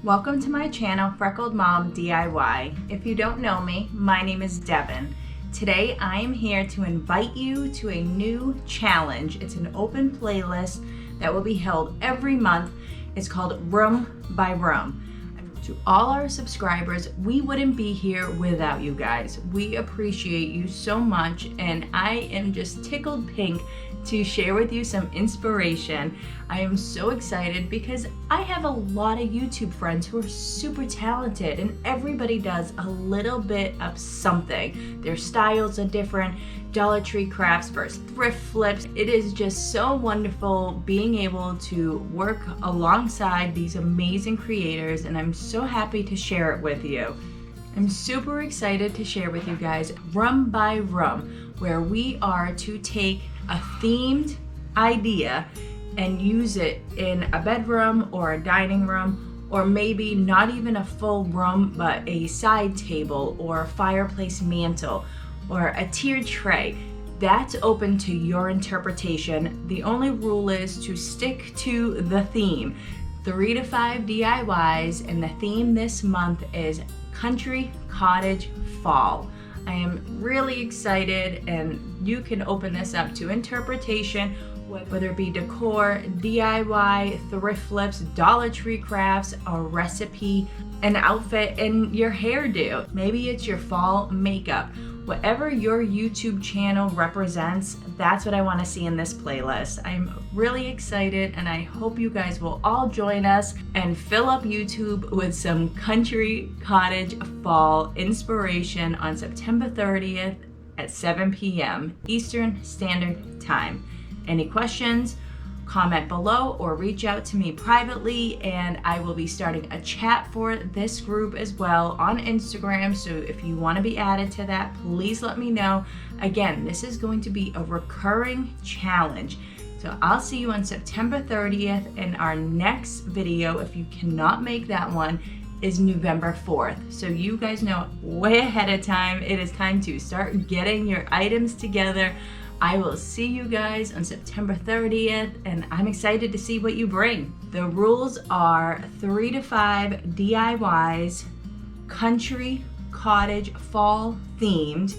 Welcome to my channel, Freckled Mom DIY. If you don't know me, my name is Devin. Today I am here to invite you to a new challenge. It's an open playlist that will be held every month. It's called Room by Room. To all our subscribers, we wouldn't be here without you guys. We appreciate you so much, and I am just tickled pink to share with you some inspiration. I am so excited because I have a lot of YouTube friends who are super talented, and everybody does a little bit of something. Their styles are different. Dollar Tree crafts versus thrift flips. It is just so wonderful being able to work alongside these amazing creators, and I'm so happy to share it with you. I'm super excited to share with you guys Room by Room, where we are to take a themed idea and use it in a bedroom or a dining room, or maybe not even a full room, but a side table or a fireplace mantle or a tiered tray. That's open to your interpretation. The only rule is to stick to the theme. 3 to 5 DIYs, and the theme this month is Country Cottage Fall. I am really excited, and you can open this up to interpretation, whether it be decor, DIY, thrift flips, Dollar Tree crafts, a recipe, an outfit, and your hairdo. Maybe it's your fall makeup. Whatever your YouTube channel represents, that's what I want to see in this playlist. I'm really excited, and I hope you guys will all join us and fill up YouTube with some Country Cottage Fall inspiration on September 30th at 7 p.m. Eastern Standard Time. Any questions? Comment below or reach out to me privately, and I will be starting a chat for this group as well on Instagram. So if you want to be added to that, please let me know. Again, this is going to be a recurring challenge. So I'll see you on September 30th, and our next video, if you cannot make that one, is November 4th. So you guys know way ahead of time, it is time to start getting your items together. I will see you guys on September 30th, and I'm excited to see what you bring. The rules are 3 to 5 DIYs, country cottage fall themed,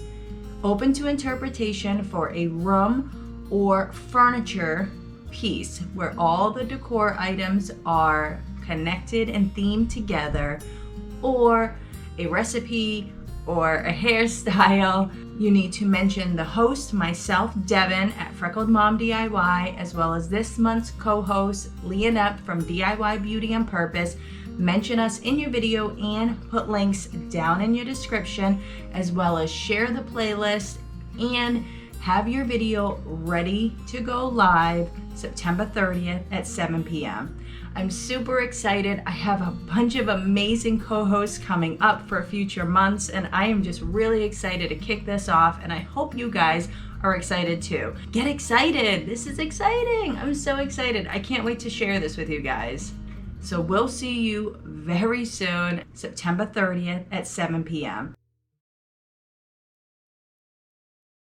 open to interpretation for a room or furniture piece where all the decor items are connected and themed together, or a recipe or a hairstyle. You need to mention the host, myself, Devin, at Freckled Mom DIY, as well as this month's co-host, Lianep from DIY Beauty and Purpose. Mention us in your video and put links down in your description, as well as share the playlist and have your video ready to go live September 30th at 7 p.m. I'm super excited. I have a bunch of amazing co-hosts coming up for future months, and I am just really excited to kick this off, and I hope you guys are excited too. Get excited! This is exciting! I'm so excited. I can't wait to share this with you guys. So we'll see you very soon, September 30th at 7 p.m.